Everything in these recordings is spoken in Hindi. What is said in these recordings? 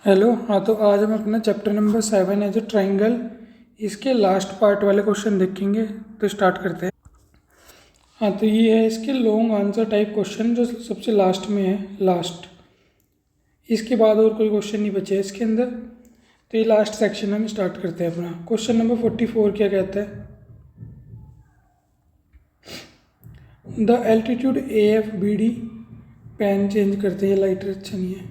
हेलो। हाँ, तो आज हम अपना चैप्टर नंबर 7 है जो ट्राइंगल, इसके लास्ट पार्ट वाले क्वेश्चन देखेंगे। तो स्टार्ट करते हैं। हाँ, तो ये है इसके लॉन्ग आंसर टाइप क्वेश्चन जो सबसे लास्ट में है, लास्ट। इसके बाद और कोई क्वेश्चन नहीं बचे है इसके अंदर। तो ये लास्ट सेक्शन हम स्टार्ट करते हैं अपना। क्वेश्चन नंबर 44 क्या कहता है? The altitude A F B D, pen change करते हैं, लाइटर अच्छा नहीं है।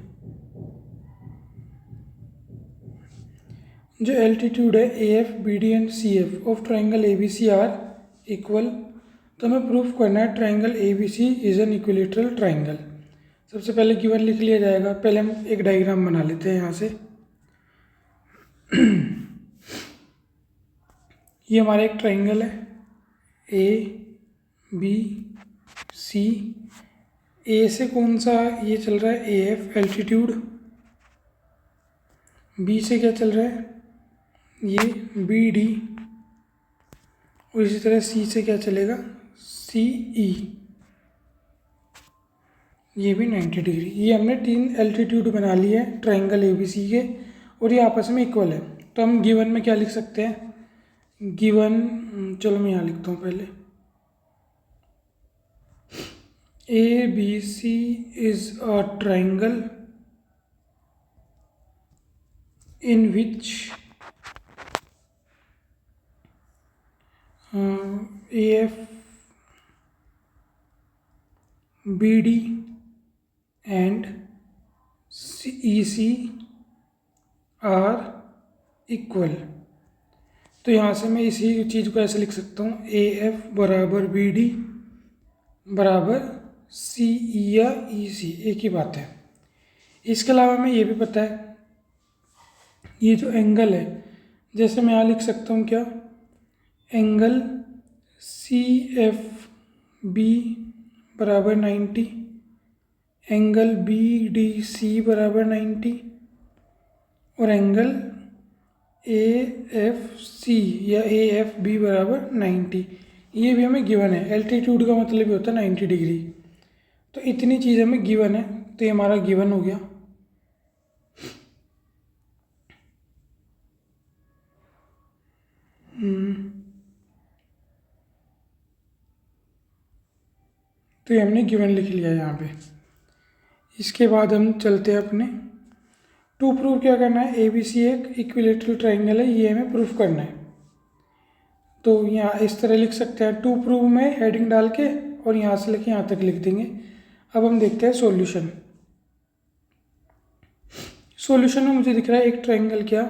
जो एल्टीट्यूड है A F B D and C F of triangle A B C are equal, तो हमें प्रूफ करना है triangle A B C is an equilateral triangle. सबसे पहले गिवन लिख लिया जाएगा। पहले हम एक डायग्राम बना लेते हैं यहाँ से। ये हमारा एक ट्राइंगल है ए बी सी। ए से कौन सा ये चल रहा है, ए एफ एल्टीट्यूड। बी से क्या चल रहा है, ये बी डी। और इसी तरह सी से क्या चलेगा, सी ई। ये भी 90 डिग्री। ये हमने 3 एल्टीट्यूड बना लिए हैं ट्राइंगल ए बी सी के, और ये आपस में इक्वल है। तो हम गिवन में क्या लिख सकते हैं, गिवन, चलो मैं यहाँ लिखता हूँ पहले। A B C is a triangle in which AF BD and EC are equal। तो यहाँ से मैं इसी चीज़ को ऐसे लिख सकता हूँ, AF बराबर BD बराबर CE या EC, एक ही बात है। इसके अलावा हमें ये भी पता है, ये जो एंगल है, जैसे मैं यहाँ लिख सकता हूँ क्या, एंगल सी एफ बी बराबर 90, एंगल बी डी सी बराबर 90, और एंगल ए एफ सी या ए एफ बी बराबर 90। ये भी हमें गिवन है। एल्टीट्यूड का मतलब ही होता है 90 डिग्री। तो इतनी चीज़ हमें गिवन है, तो ये हमारा गिवन हो गया। तो ये हमने गिवन लिख लिया यहाँ पे। इसके बाद हम चलते हैं अपने टू प्रूव क्या करना है, ए बी सी एक इक्विलेटरल ट्राइंगल है, ये हमें प्रूफ करना है। तो यहाँ इस तरह लिख सकते हैं, टू प्रूव में हेडिंग डाल के, और यहाँ से लेके यहाँ तक लिख देंगे। अब हम देखते हैं सॉल्यूशन। सॉल्यूशन में मुझे दिख रहा है एक ट्राइंगल क्या,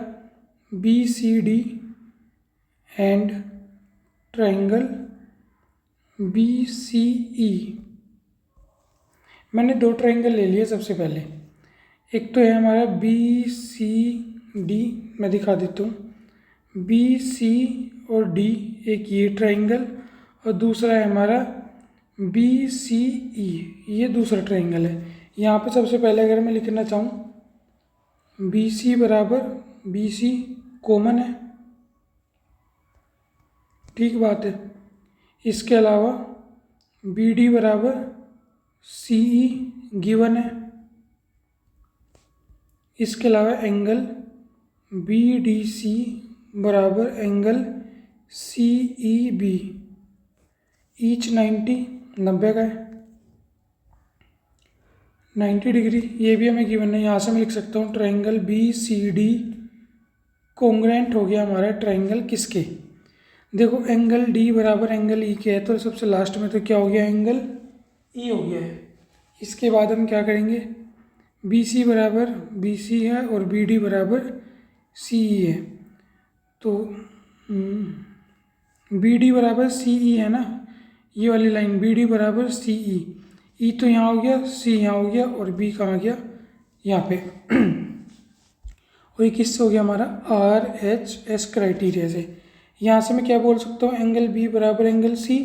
B C D and triangle B C E. मैंने 2 ट्राइंगल ले लिए सबसे पहले। एक तो है हमारा बी सी डी, मैं दिखा देता हूँ, बी सी और डी, एक ये ट्राइंगल, और दूसरा है हमारा बी सी ई, ये दूसरा ट्राइंगल है। यहाँ पे सबसे पहले अगर मैं लिखना चाहूँ, बी सी बराबर बी सी कॉमन है, ठीक बात है। इसके अलावा बी डी बराबर सी ई गिवन है। इसके अलावा एंगल बी डी सी बराबर angle C E B, each 90 का है, 90 डिग्री। ये भी हमें गिवन है। यहाँ से मैं लिख सकता हूँ triangle B C D congruent हो गया हमारा ट्राइंगल किसके, देखो एंगल डी बराबर एंगल ई के है, तो सबसे लास्ट में तो क्या हो गया, एंगल ई हो गया है। इसके बाद हम क्या करेंगे, बी सी बराबर बी सी है और बी डी बराबर सी ई है। तो बी डी बराबर सी ई है ना, ये वाली लाइन बी डी बराबर सी ई तो यहाँ हो गया, सी यहाँ हो गया, और बी कहाँ गया, यहाँ पे। और ये किससे हो गया हमारा, आर एच एस क्राइटेरिया से। यहाँ से मैं क्या बोल सकता हूँ, एंगल बी बराबर angle C,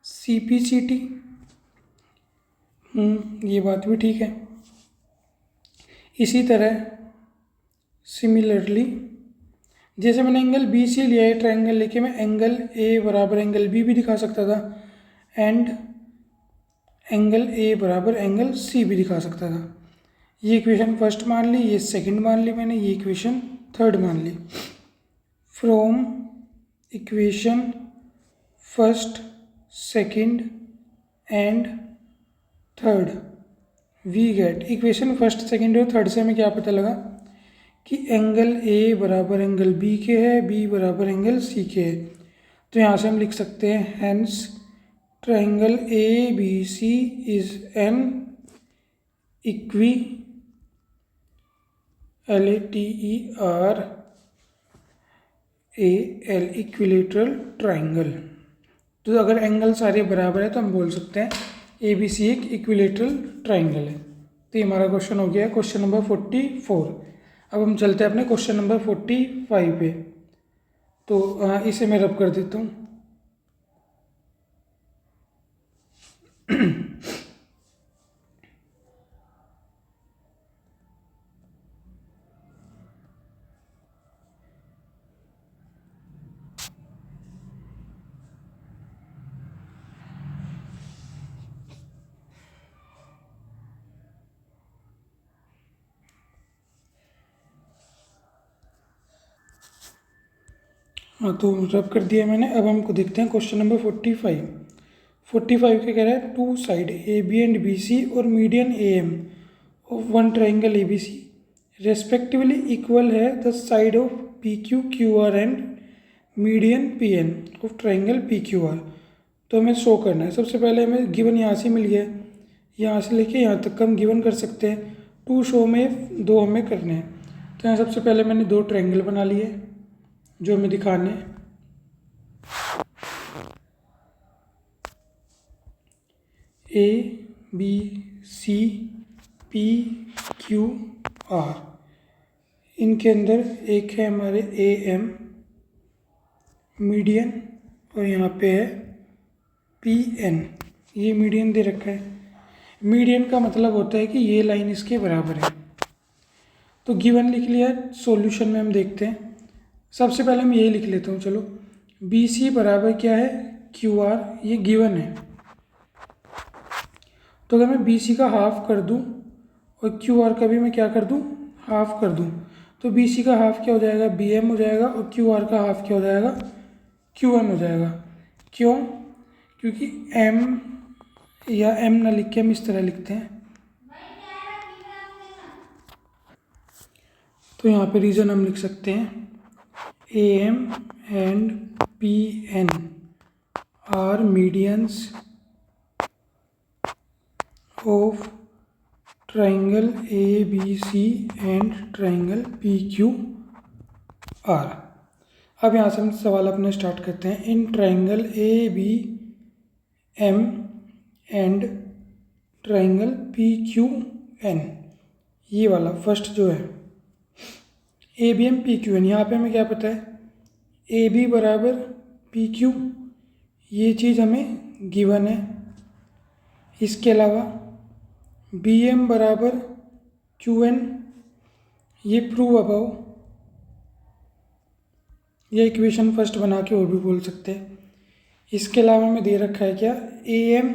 C P C T. ये बात भी ठीक है। इसी तरह सिमिलरली, जैसे मैंने एंगल बी सी लिया है ट्राइंगल लेके, मैं एंगल ए बराबर एंगल बी भी दिखा सकता था, एंड एंगल ए बराबर एंगल सी भी दिखा सकता था। ये इक्वेशन फर्स्ट मान ली, ये सेकंड मान ली मैंने, ये इक्वेशन थर्ड मान ली। From equation first, second and third we get, equation first, second और थर्ड से हमें क्या पता लगा कि एंगल ए बराबर एंगल बी के है, बी बराबर एंगल सी के है। तो यहाँ से हम लिख सकते हैं hence triangle A B C is an equi LATER AL equilateral triangle. तो अगर एंगल सारे बराबर है तो हम बोल सकते हैं ABC एक इक्विलेटरल ट्राइंगल है। तो ये हमारा क्वेश्चन हो गया क्वेश्चन नंबर 44। अब हम चलते हैं अपने क्वेश्चन नंबर 45 पे। तो इसे मैं रब कर देता हूँ। हाँ, तो रब कर दिया मैंने। अब हमको देखते हैं क्वेश्चन नंबर 45 क्या कह रहा है, two side A B and B C और median A M of one triangle A B C respectively equal है the side of P Q Q R and median P N of triangle P Q R. तो हमें शो करना है। सबसे पहले हमें गिवन यहाँ से मिल गया, यहाँ से लेके यहाँ तक हम गिवन कर सकते हैं। टू शो में दो हमें करने हैं। तो यहाँ सबसे पहले मैंने दो ट्राइंगल बना लिए जो हमें दिखाने हैं। A B C P Q R, इनके अंदर एक है हमारे ए एम मीडियन और यहाँ पे है पी एन। ये मीडियन दे रखा है। मीडियन का मतलब होता है कि ये लाइन इसके बराबर है। तो गिवन लिख लिया। सॉल्यूशन में हम देखते हैं। सबसे पहले मैं ये लिख लेता हूँ। चलो, बी सी बराबर क्या है, क्यू आर, ये गिवन है। तो अगर मैं बी सी का हाफ कर दूँ और क्यू आर का भी मैं क्या कर दूँ, हाफ कर दूँ, तो बी सी का हाफ क्या हो जाएगा, बी एम हो जाएगा, और क्यू आर का हाफ क्या हो जाएगा, क्यू एम हो जाएगा। क्यों? क्योंकि एम या एम ना लिख के हम इस तरह लिखते हैं। तो यहाँ पे रीज़न हम लिख सकते हैं A M and P N are medians of triangle A B C and triangle P Q R. अब यहाँ से हम सवाल अपना स्टार्ट करते हैं। In triangle A B M and triangle P Q N, ये वाला फर्स्ट जो है A B M P Q N, यहाँ पे हमें क्या पता है, ए बी बराबर पी क्यू, ये चीज़ हमें गिवन है। इसके अलावा बी एम बराबर क्यू एन, ये प्रूव अबाउ, ये इक्वेशन फर्स्ट बना के और भी बोल सकते हैं। इसके अलावा हमें दे रखा है क्या, ए एम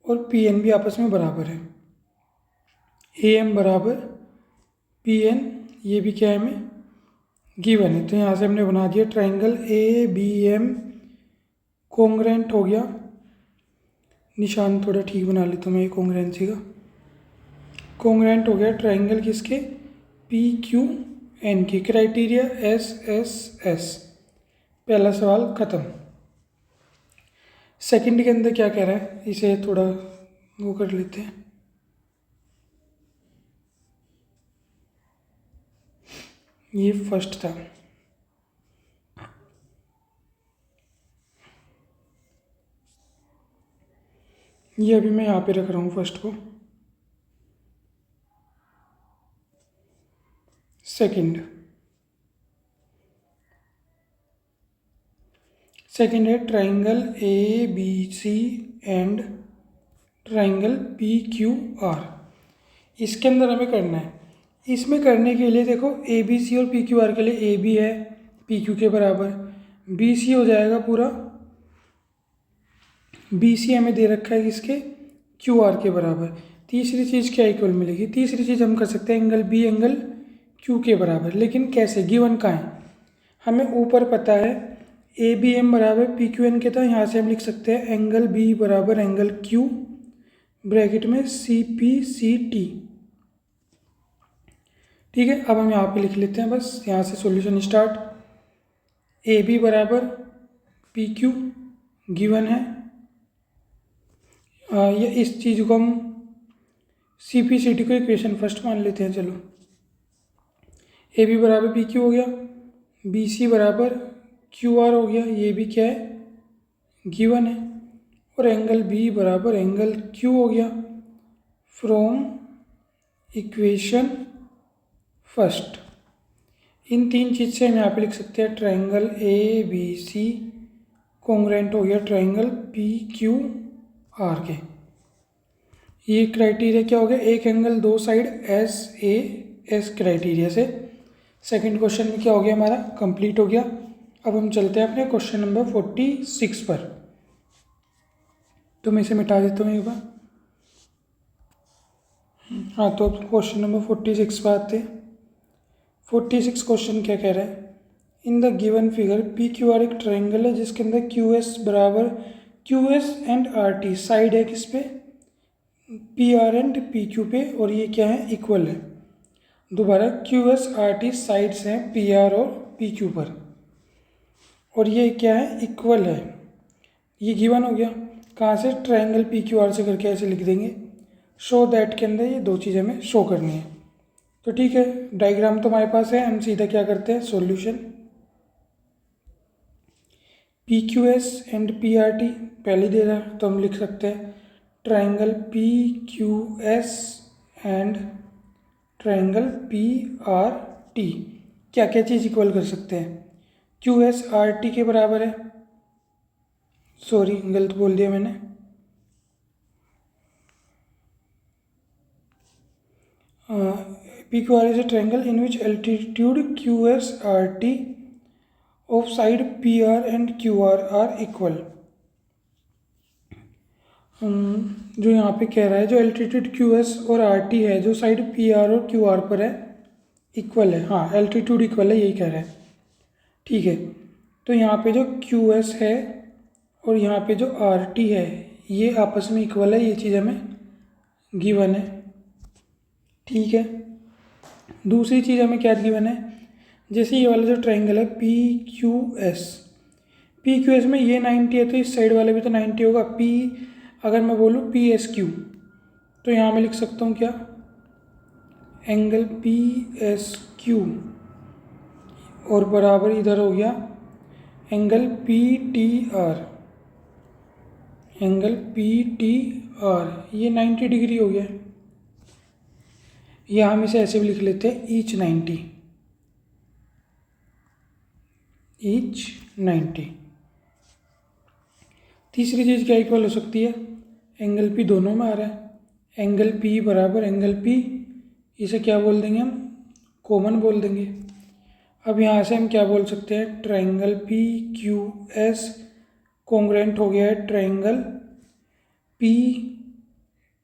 और पी एन भी आपस में बराबर है। ए एम बराबर पी एन, ये भी क्या है, हमें गिवन है। तो यहाँ से हमने बना दिया triangle A B M congruent हो गया। निशान थोड़ा ठीक बना लेता हूँ मैं कॉन्ग्रेंसी का। कॉन्ग्रेंट हो गया ट्राइंगल किसके, पी क्यू एन के। Criteria S S S. पहला सवाल ख़त्म। सेकंड के अंदर क्या कह रहा है, इसे थोड़ा वो कर लेते हैं। ये फर्स्ट था। ये अभी मैं यहाँ पे रख रहा हूँ फर्स्ट को। सेकंड है triangle A B C and triangle P Q R. इसके अंदर हमें करना है। इसमें करने के लिए देखो, ए बी सी और पी क्यू आर के लिए ए बी है पी क्यू के बराबर, बी सी हो जाएगा पूरा, बी सी हमें दे रखा है किसके, क्यू आर के बराबर। तीसरी चीज़ क्या इक्वल मिलेगी? तीसरी चीज़ हम कर सकते हैं एंगल बी एंगल क्यू के बराबर, लेकिन कैसे? गिवन कहाँ है? हमें ऊपर पता है ए बी एम बराबर पी क्यू एन के, था यहाँ से हम लिख सकते हैं एंगल बी बराबर एंगल क्यू ब्रैकेट में सी पी सी टी। ठीक है, अब हम यहाँ पे लिख लेते हैं, बस यहाँ से सॉल्यूशन स्टार्ट। ए बी बराबर पी क्यू गिवन है, ये इस चीज़ को हम सी पी सी टी को इक्वेशन फर्स्ट मान लेते हैं। चलो, ए बी बराबर पी क्यू हो गया, बी सी बराबर क्यू आर हो गया, ये भी क्या है? गिवन है। और एंगल बी बराबर एंगल क्यू हो गया फ्रॉम इक्वेशन फर्स्ट। इन तीन चीज़ से हम यहाँ पे लिख सकते हैं triangle A B C congruent हो गया ट्रायंगल पी क्यू आर के। ये क्राइटेरिया क्या हो गया? एक एंगल दो side S A S criteria से सेकंड क्वेश्चन में क्या हो गया हमारा? कंप्लीट हो गया। अब हम चलते हैं अपने क्वेश्चन नंबर 46 पर। तो मैं इसे मिटा देता हूँ एक बार। हाँ, तो अब क्वेश्चन नंबर 46 पर आते हैं। 46 क्वेश्चन क्या कह रहा है? In the given figure P Q are एक ट्रायंगल है जिसके अंदर क्यू एस बराबर Q S and R T side है किस पे? P R and P Q पे, और ये क्या है? इक्वल है। दोबारा Q S R T sides हैं पी आर और पी क्यू पर, और ये क्या है? इक्वल है। ये गिवन हो गया। कहाँ से? ट्रायंगल पी क्यू आर से करके ऐसे लिख देंगे। शो दैट के अंदर ये दो चीज़ें हमें शो करनी है। तो ठीक है, डायग्राम तो हमारे पास है, हम सीधा क्या करते हैं? Solution. P Q S and P R T पहले दे रहा है, तो हम लिख सकते हैं triangle P Q S and triangle P R T. क्या क्या चीज़ इक्वल कर सकते हैं? क्यू एस आर टी के बराबर है, सॉरी गलत बोल दिया मैंने, P Q are is a triangle in which altitude Q S R T of side P R and Q R equal. जो यहाँ पे कह रहा है, जो एल्टीट्यूड क्यू एस और आर टी है जो साइड पी आर और क्यू आर पर है, इक्वल है। हाँ, एल्टीट्यूड इक्वल है, यही कह रहा है। ठीक है, तो यहाँ पे जो क्यू एस है और यहाँ पे जो आर टी है ये आपस में इक्वल है, ये चीज़ हमें गिवन है। ठीक है, दूसरी चीज़ हमें क्या गिवन है? जैसे ये वाला जो ट्रायंगल है पी क्यू एस में ये 90 है, तो इस साइड वाला भी तो 90 होगा। पी अगर मैं बोलूँ पी एस क्यू, तो यहाँ मैं लिख सकता हूँ क्या? एंगल पी एस क्यू, और बराबर इधर हो गया angle P T R, angle P T R, ये 90 डिग्री हो गया। या हम इसे ऐसे भी लिख लेते हैं ईच 90। तीसरी चीज़ क्या इक्वल हो सकती है? एंगल पी दोनों में आ रहा है, एंगल पी बराबर एंगल पी, इसे क्या बोल देंगे हम? कॉमन बोल देंगे। अब यहाँ से हम क्या बोल सकते हैं? Triangle P Q S congruent हो गया है ट्रायंगल पी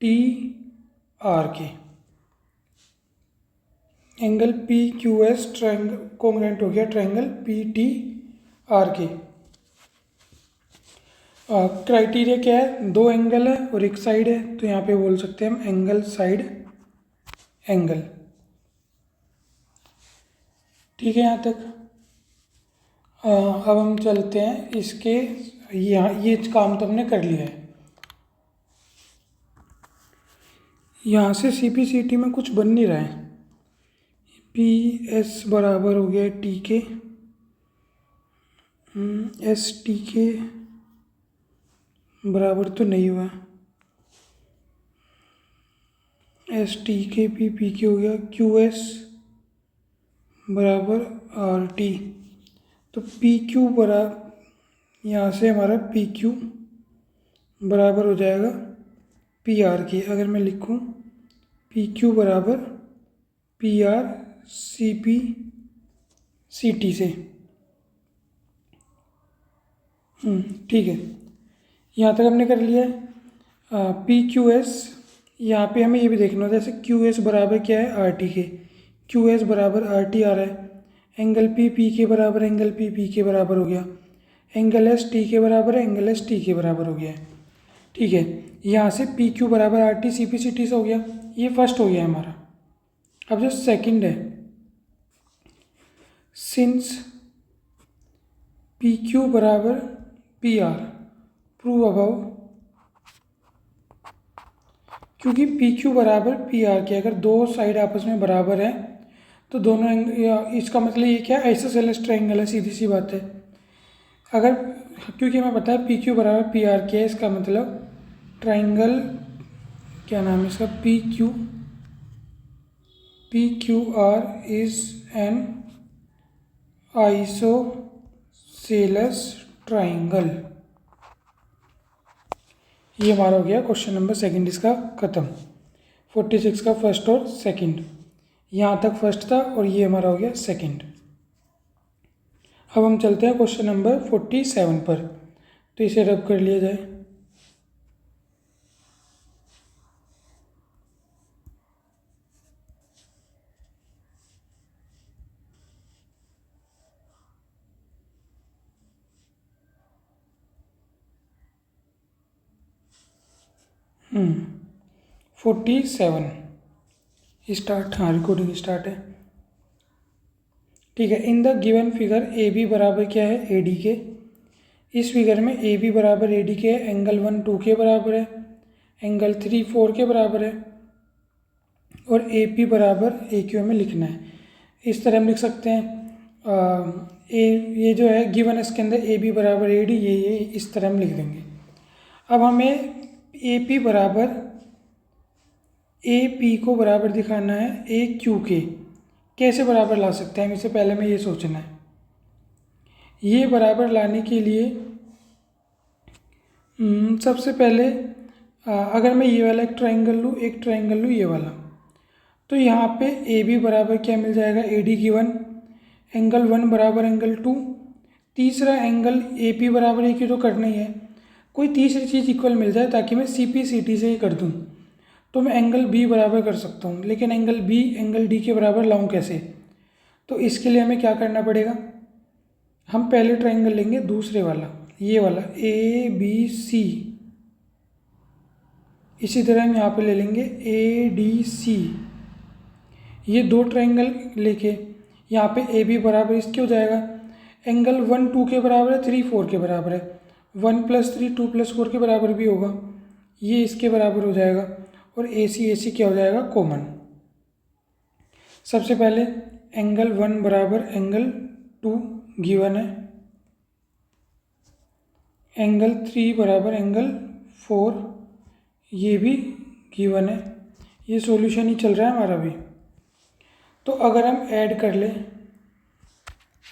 टी आर के। Angle P Q S triangle congruent हो गया ट्रायंगल पी टी आर के। क्राइटेरिया क्या है? दो एंगल है और एक साइड है, तो यहाँ पे बोल सकते हैं हम एंगल साइड एंगल। ठीक है यहाँ तक। अब हम चलते हैं इसके, यहाँ ये काम तो हमने कर लिया है। यहाँ से सी पी सी टी में कुछ बन नहीं रहा है। पी एस बराबर हो गया टी के, एस टी के बराबर तो नहीं हुआ, एस टी के पी के हो गया, क्यू एस बराबर आर टी, तो पी क्यू बराबर, यहाँ से हमारा पी क्यू बराबर हो जाएगा पी आर की। अगर मैं लिखूँ पी क्यू बराबर P R C P C T से। ठीक है, यहाँ तक हमने कर लिया है। पी क्यू एस यहाँ पे हमें ये भी देखना होता है, जैसे क्यू एस बराबर क्या है आर टी के, क्यू एस बराबर आर टी आ रहा है, एंगल पी पी के बराबर, एंगल पी पी के बराबर हो गया, एंगल एस टी के बराबर है, एंगल एस टी के बराबर हो गया है। ठीक है, यहाँ से पी क्यू बराबर R T C P C T से हो गया, ये फर्स्ट हो गया हमारा। अब जो सेकंड है, सिंस पी क्यू बराबर पी आर प्रूव अबाउ, क्योंकि पी क्यू बराबर पी आर के अगर दो साइड आपस में बराबर है तो दोनों इसका मतलब ये क्या है, आइसोसेलेस ट्रायंगल है, सीधी सी बात है। अगर क्योंकि हमें पता है पी क्यू बराबर पी आर के है, इसका मतलब ट्रायंगल क्या नाम है इसका, P Q are is an isosceles triangle. ये हमारा हो गया क्वेश्चन नंबर सेकंड, इसका ख़त्म। 46 का फर्स्ट और सेकंड, यहाँ तक फर्स्ट था और ये हमारा हो गया सेकंड। अब हम चलते हैं क्वेश्चन नंबर 47 पर, तो इसे रब कर लिया जाए। हम्म 47 स्टार्ट, हाँ रिकॉर्डिंग स्टार्ट है। ठीक है, in the given figure A B बराबर क्या है ए डी के, इस फिगर में ए बी बराबर ए डी के है, एंगल 1 2 के बराबर है, एंगल 3 4 के बराबर है, और ए पी बराबर ए क्यू हमें लिखना है। इस तरह हम लिख सकते हैं ए, ये जो है गिवन इसके अंदर ए बी बराबर ए डी, ये इस तरह हम लिख देंगे। अब हमें ए पी बराबर ए पी को बराबर दिखाना है ए क्यू के, कैसे बराबर ला सकते हैं हम, इससे पहले हमें ये सोचना है। ये बराबर लाने के लिए सबसे पहले अगर मैं ये वाला एक ट्रायंगल लूँ, एक ट्रायंगल लूँ ये वाला, तो यहाँ पे ए बी बराबर क्या मिल जाएगा ए डी गिवन, एंगल 1 बराबर एंगल 2, तीसरा एंगल ए पी बराबर ए क्यू तो करना ही है, कोई तीसरी चीज़ इक्वल मिल जाए ताकि मैं सी पी सी टी से ही कर दूँ, तो मैं एंगल बी बराबर कर सकता हूँ। लेकिन एंगल बी एंगल डी के बराबर लाऊं कैसे, तो इसके लिए हमें क्या करना पड़ेगा, हम पहले ट्रायंगल लेंगे दूसरे वाला, ये वाला ए बी सी, इसी तरह हम यहाँ पे ले लेंगे ए डी सी, ये दो ट्रायंगल लेके यहाँ पे ए बी बराबर इसके हो जाएगा, एंगल 1 2 के बराबर है, 3 4 के बराबर है, 1 + 3 2 + 4 के बराबर भी होगा, ये इसके बराबर हो जाएगा, और ए सी क्या हो जाएगा कॉमन। सबसे पहले एंगल 1 बराबर एंगल 2 गिवन है, एंगल 3 बराबर एंगल 4 ये भी गिवन है, ये सॉल्यूशन ही चल रहा है हमारा भी। तो अगर हम ऐड कर लें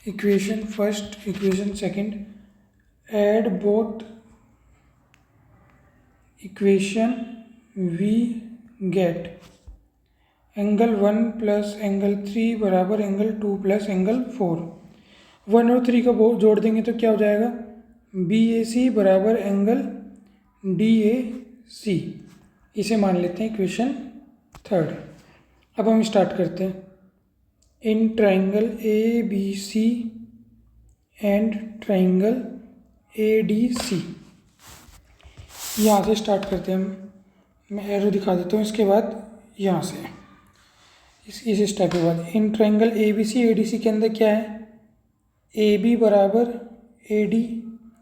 equation first equation second, add both equation we get angle 1 + angle 3 बराबर एंगल 2 + एंगल 4, 1 और 3 को जोड़ देंगे तो क्या हो जाएगा, बी ए सी बराबर एंगल डी ए सी, इसे मान लेते हैं इक्वेशन थर्ड। अब हम स्टार्ट करते हैं, in triangle A B C and triangle A D C, यहाँ से स्टार्ट करते हैं हम, मैं एरो दिखा देता हूँ इसके बाद, यहाँ से इस स्टेप के बाद in triangle A B C A D C के अंदर क्या है, ए बी बराबर ए डी,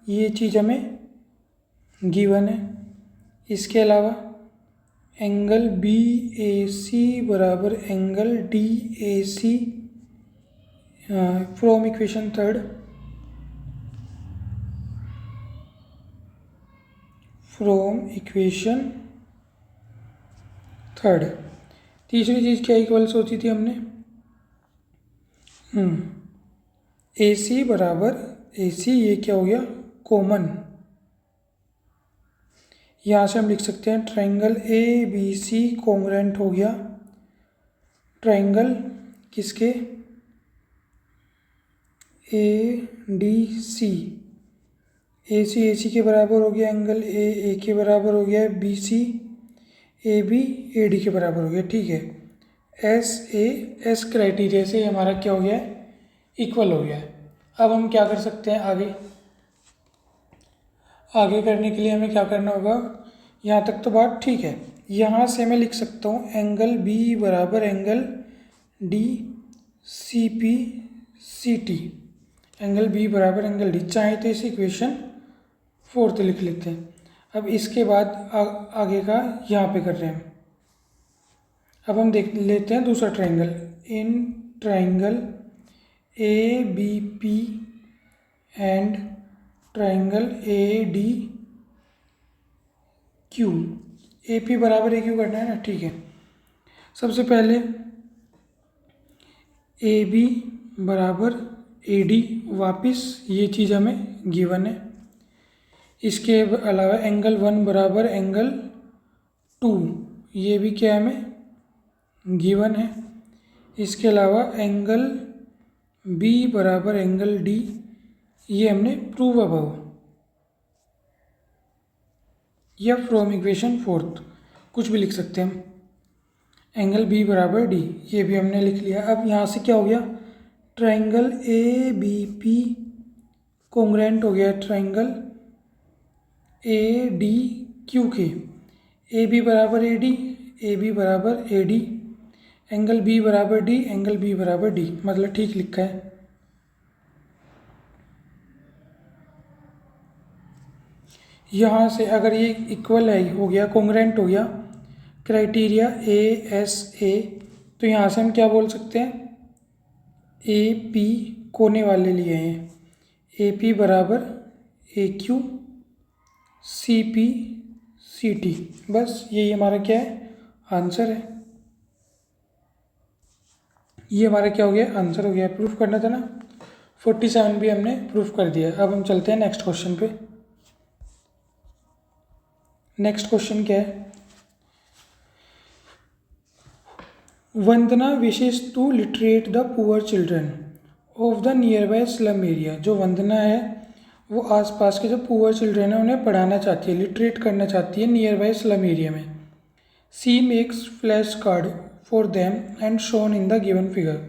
ये चीज़ हमें गिवन है, इसके अलावा एंगल बी ए सी बराबर angle D A C from equation third, from equation third. तीसरी चीज़ क्या इक्वल सोची थी हमने, ए सी बराबर ए सी, ये क्या हो गया कॉमन, यहाँ से हम लिख सकते हैं triangle A B C congruent हो गया ट्रायंगल किसके, ए डी सी, ए सी के बराबर हो गया, एंगल ए के बराबर हो गया B C, A B A D के बराबर हो गया, ठीक है। एस क्राइटेरिया से हमारा क्या हो गया है, इक्वल हो गया है। अब हम क्या कर सकते हैं आगे, आगे करने के लिए हमें क्या करना होगा, यहाँ तक तो बात ठीक है। यहाँ से मैं लिख सकता हूँ एंगल बी बराबर angle D C P C T, angle B बराबर एंगल डी, चाहे तो इस इक्वेशन 4 लिख लेते हैं। अब इसके बाद आगे का यहाँ पे कर रहे हैं। अब हम देख लेते हैं दूसरा triangle. In triangle A B P and triangle A D Q, A P बराबर ए क्यू करना है ना, ठीक है। सबसे पहले ए बी बराबर ए डी, वापिस ये चीज़ हमें गिवन है। इसके अलावा एंगल 1 बराबर एंगल 2, ये भी क्या है हमें गिवन है। इसके अलावा एंगल बी बराबर एंगल डी, ये हमने प्रूव अबव, या फ्रॉम इक्वेशन 4 कुछ भी लिख सकते हैं हम। एंगल बी बराबर डी, ये भी हमने लिख लिया। अब यहाँ से क्या हो गया, ट्रायंगल ए बी पी कोंग्रेंट हो गया ट्रायंगल ए डी क्यू के। ए बी बराबर ए डी, ए बी बराबर ए डी, एंगल बी बराबर डी, एंगल बी बराबर डी, मतलब ठीक लिखा है। यहाँ से अगर ये इक्वल है, हो गया कोंग्रेंट हो गया, क्राइटेरिया ए एस ए, तो यहाँ से हम क्या बोल सकते हैं, ए पी कोने वाले लिए हैं, ए पी बराबर A Q C P C T, बस यही हमारा क्या है, आंसर है। ये हमारा क्या हो गया, आंसर हो गया। प्रूफ करना था ना, 47 भी हमने प्रूफ कर दिया। अब हम चलते हैं नेक्स्ट क्वेश्चन पे। नेक्स्ट क्वेश्चन क्या है, Vandana wishes to literate the poor children of the nearby slum area. जो वंदना है वो आसपास के जो पुअर चिल्ड्रन है उन्हें पढ़ाना चाहती है, लिटरेट करना चाहती है नियर बाय स्लम एरिया में। She makes flash card for them and shown in the given figure.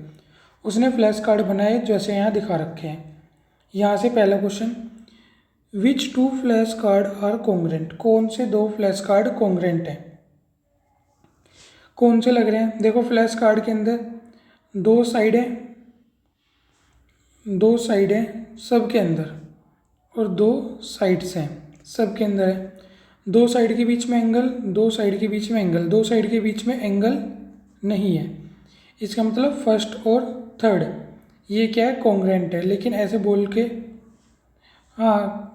उसने फ्लैश कार्ड बनाए जैसे यहाँ दिखा रखे हैं। यहाँ से पहला question, which two flash card are congruent, कौन से 2 फ्लैश कार्ड कॉन्ग्रेंट हैं, कौन से लग रहे हैं। देखो फ्लैश कार्ड के अंदर 2 साइड है, 2 साइड है सब के अंदर, और 2 साइड्स हैं सब के अंदर है। 2 साइड के बीच में एंगल, 2 साइड के बीच में एंगल, 2 साइड के बीच में एंगल नहीं है। इसका मतलब फर्स्ट और थर्ड ये क्या है, कॉन्ग्रेंट है। लेकिन ऐसे बोल के, हाँ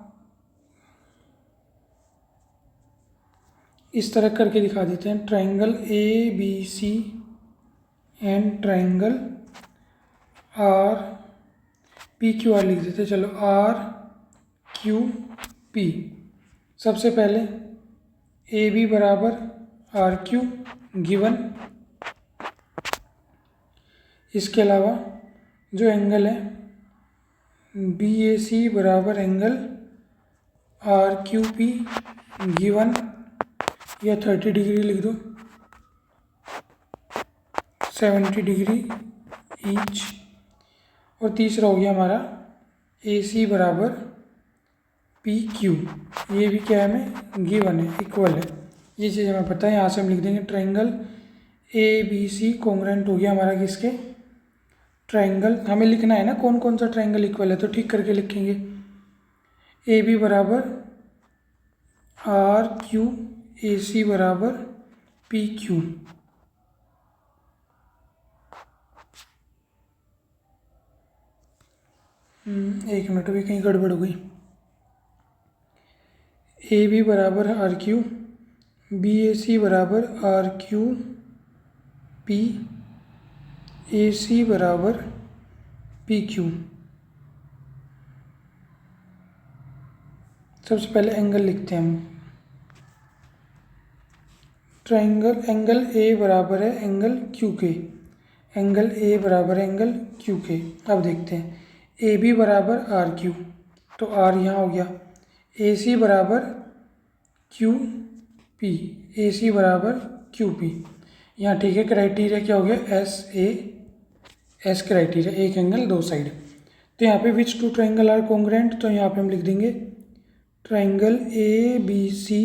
इस तरह करके दिखा देते हैं, triangle A B C and triangle R P Q R लिख देते हैं। चलो आर क्यू पी। सबसे पहले ए बी बराबर आर क्यू गिवन। इसके अलावा जो एंगल है बी ए सी बराबर angle R Q P given, या 30 डिग्री लिख दो, 70 डिग्री ईच। और तीसरा हो गया हमारा ए सी बराबर पी क्यू, ये भी क्या है हमें गिवन है, इक्वल है। ये चीज़ हमें पता है। यहाँ से हम लिख देंगे triangle A B C congruent हो गया हमारा किसके, ट्रायंगल। हमें लिखना है ना कौन कौन सा ट्रायंगल इक्वल है, तो ठीक करके लिखेंगे। ए बी बराबर आर क्यू, ए सी बराबर पी क्यू। एक मिनट, अभी कहीं गड़बड़ हो गई। ए बी बराबर R Q, B A C बराबर आर क्यू पी, ए सी बराबर पी क्यू। सबसे पहले एंगल लिखते हैं हम। ट्रायंगल एंगल ए बराबर है एंगल क्यू के, एंगल ए बराबर एंगल क्यू के। अब देखते हैं ए बी बराबर आर क्यू, तो आर यहाँ हो गया। ए सी बराबर क्यू पी, ए सी बराबर क्यू पी। यहाँ ठीक है, क्राइटेरिया क्या हो गया, एस क्राइटेरिया, एक एंगल दो साइड। तो यहाँ पे which two triangle are congruent, तो यहाँ पे हम लिख देंगे triangle A B C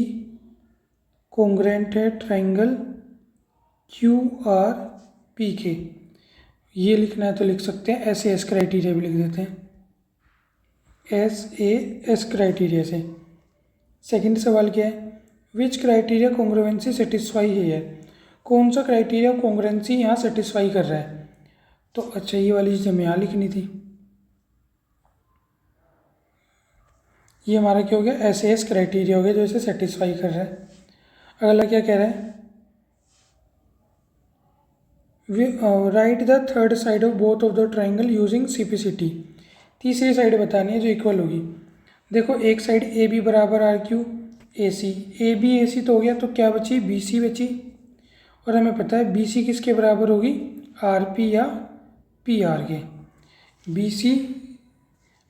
congruent है ट्राइंगल क्यू आर पी के। ये लिखना है तो लिख सकते हैं, ऐसे एस क्राइटेरिया भी लिख देते हैं, एस क्राइटेरिया से। सेकंड सवाल क्या है, विच क्राइटेरिया कॉन्ग्रुएंसी सेटिस्फाई है, कौन सा क्राइटेरिया कॉन्ग्रुएंसी यहाँ सेटिस्फाई कर रहा है। तो अच्छा, ये वाली चीज़ हमें यहाँ लिखनी थी, ये हमारा क्या हो गया, एस क्राइटेरिया हो गया जो इसे सेटिस्फाई कर रहा है। अगला क्या कह रहा है, write the third side of both of the triangle using CPCT। तीसरी साइड बतानी है जो इक्वल होगी। देखो, एक साइड ए बी बराबर R Q A C, A B A C तो हो गया, तो क्या बची, बी सी बची। और हमें पता है बी सी किसके बराबर होगी, आर पी या पी आर के, बी सी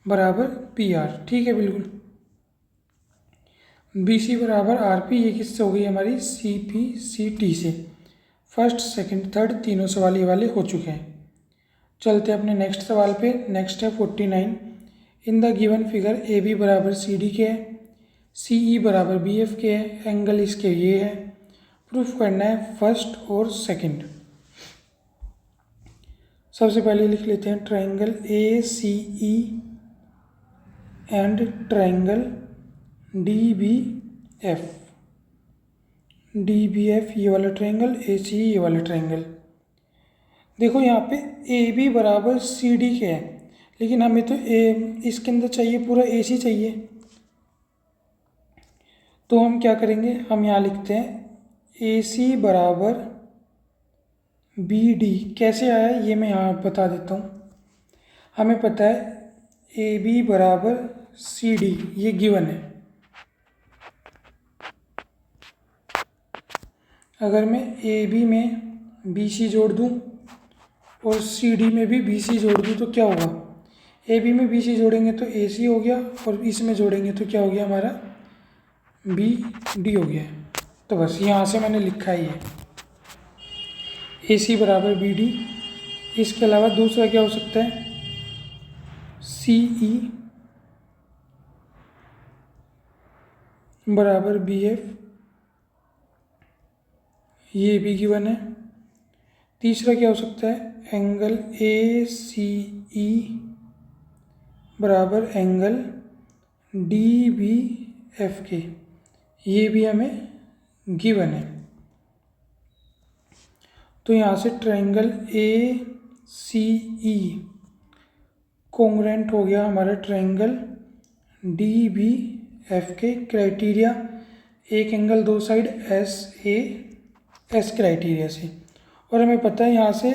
बराबर पी आर, ठीक है बिल्कुल। बी सी बराबर आर पी, ये किससे हो गई हमारी, सी पी सी टी से। फर्स्ट सेकंड थर्ड तीनों सवाल ये वाले हो चुके हैं। चलते हैं अपने नेक्स्ट सवाल पे। नेक्स्ट है 49। In the given figure A B बराबर सी डी के है, सी ई बराबर बी एफ के है, एंगल इसके ये है। प्रूफ करना है फर्स्ट और सेकंड। सबसे पहले लिख लेते हैं triangle A C E and triangle D B F. D B F ये वाला ट्राइंगल, ए सी ये वाला ट्राइंगल। देखो यहाँ पे ए बी बराबर सी डी के है, लेकिन हमें तो इसके अंदर चाहिए पूरा ए सी चाहिए। तो हम क्या करेंगे, हम यहाँ लिखते हैं ए सी बराबर बी डी। कैसे आया ये मैं यहाँ बता देता हूँ। हमें पता है ए बी बराबर सी डी, ये गिवन है। अगर मैं ए बी में बी सी जोड़ दूँ और सी डी में भी बी सी जोड़ दूँ तो क्या होगा, ए बी में बी सी जोड़ेंगे तो ए सी हो गया, और इसमें जोड़ेंगे तो क्या हो गया हमारा, बी डी हो गया। तो बस यहाँ से मैंने लिखा ही है ए सी बराबर बी डी। इसके अलावा दूसरा क्या हो सकता है, सी ई बराबर बी एफ, ये भी गिवन है। तीसरा क्या हो सकता है, एंगल ए सी ई बराबर एंगल डी बी एफ के, ये भी हमें गिवन है। तो यहाँ से triangle A C E congruent हो गया हमारा ट्राइंगल डी बी एफ के। क्राइटेरिया एक एंगल दो साइड एस क्राइटेरिया से। और हमें पता है यहाँ से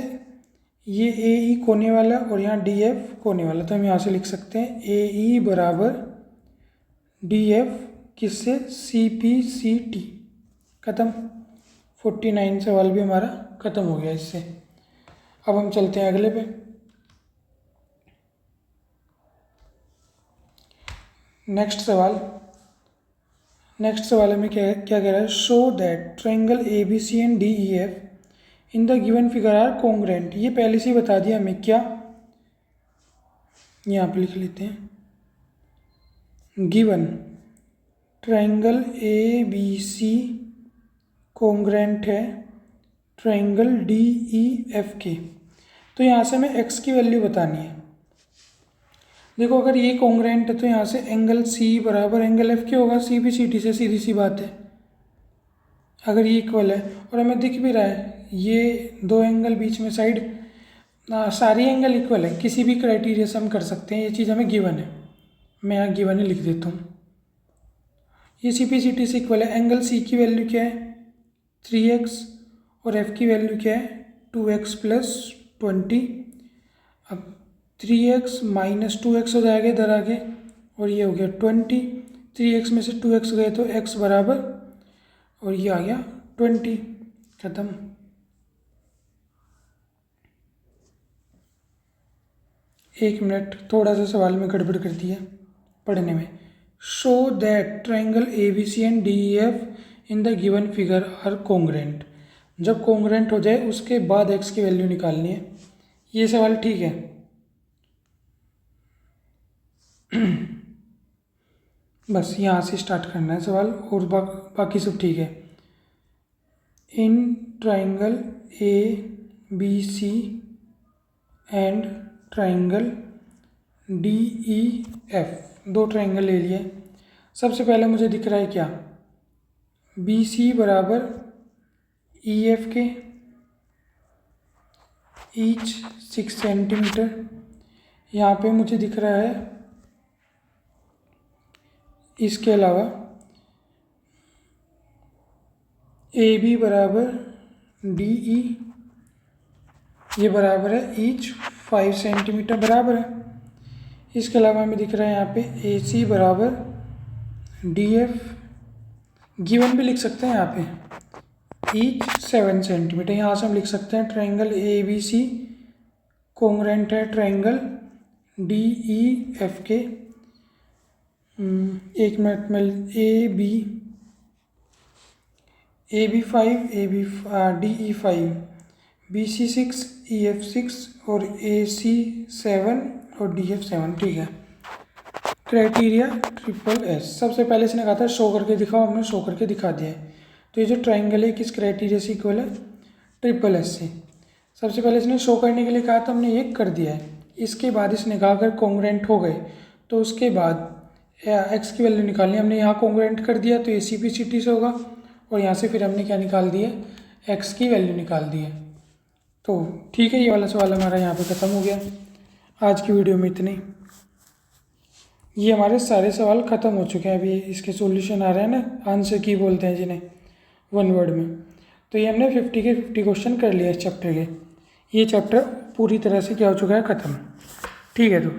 ये ए ई कोने वाला और यहाँ डी एफ कोने वाला, तो हम यहाँ से लिख सकते हैं ए ई बराबर डी एफ किससे, सी पी सी टी। ख़त्म। 49 सवाल भी हमारा ख़त्म हो गया इससे। अब हम चलते हैं अगले पे। नेक्स्ट सवाल हमें क्या कह रहा है, show that triangle A B C and D E F in the given figure are congruent. ये पहले से ही बता दिया हमें, क्या, यहाँ पे लिख लेते हैं, given triangle A B C congruent है ट्राइंगल डी ई एफ के। तो यहाँ से हमें एक्स की वैल्यू बतानी है। देखो, अगर ये कॉन्ग्रेंट है तो यहाँ से एंगल सी बराबर एंगल एफ के होगा, सी भी सी टी से, सीधी सी बात है। अगर ये इक्वल है और हमें दिख भी रहा है ये दो एंगल बीच में साइड, सारी एंगल इक्वल है, किसी भी क्राइटेरिया से हम कर सकते हैं, ये चीज़ हमें गिवन है। मैं यहाँ गिवन ही लिख देता हूँ। ये सी पी सी टी से इक्वल है। एंगल सी की वैल्यू क्या है, 3x, और एफ की वैल्यू क्या है, 2x प्लस 20। अब 3x माइनस 2x हो जाएगा इधर आगे, और ये हो गया 20। 3x में से 2x गए तो x बराबर, और ये आ गया 20। ख़त्म। एक मिनट, थोड़ा सा सवाल में गड़बड़ कर दिया पढ़ने में। Show that triangle A B C and D E F in the given figure are congruent. जब कोंग्रेंट हो जाए उसके बाद एक्स की वैल्यू निकालनी है। ये सवाल ठीक है। बस यहाँ से स्टार्ट करना है सवाल, और बाकी सब ठीक है। In triangle A B C and triangle D E F, दो ट्राइंगल ले लिए। सबसे पहले मुझे दिख रहा है क्या, बी सी बराबर ई एफ के, ईच 6 सेंटीमीटर। यहाँ पे मुझे दिख रहा है इसके अलावा ए बी बराबर डी ई, ये बराबर है ईच 5 सेंटीमीटर बराबर है। इसके अलावा हमें दिख रहा है यहाँ पे ए सी बराबर डी एफ, गिवन भी लिख सकते हैं यहाँ पे ईच 7 सेंटीमीटर। यहाँ से हम लिख सकते हैं ट्राइंगल ए बी सी कोंग्रेंट है ट्राइंगल डी ई एफ के। एक मिनट में A B 5 D E 5 B C 6 E F 6 और ए सी 7 और डी एफ 7, ठीक है। क्राइटेरिया ट्रिपल एस, सबसे पहले इसने कहा था शो करके दिखाओ, हमने शो करके दिखा दिया है। तो ये जो ट्राइंगल है किस क्राइटेरिया से इक्वल है, ट्रिपल एस से। सबसे पहले इसने शो करने के लिए कहा था, हमने ये कर दिया है। इसके बाद इसने कहा अगर कॉन्ग्रेंट हो गए तो उसके बाद एक्स की वैल्यू निकालनी। हमने यहाँ कॉन्ग्रेंट कर दिया तो ए सी पी सी टी से होगा, और यहाँ से फिर हमने क्या निकाल दिया, एक्स की वैल्यू निकाल दी है। तो ठीक है, ये वाला सवाल हमारा यहाँ पे ख़त्म हो गया। आज की वीडियो में इतनी, ये हमारे सारे सवाल ख़त्म हो चुके हैं। अभी इसके सॉल्यूशन आ रहे हैं ना, आंसर की बोलते हैं जिन्हें, वन वर्ड में। तो ये हमने 50 के 50 क्वेश्चन कर लिया इस चैप्टर के। ये चैप्टर पूरी तरह से क्या हो चुका है, ख़त्म। ठीक है। तो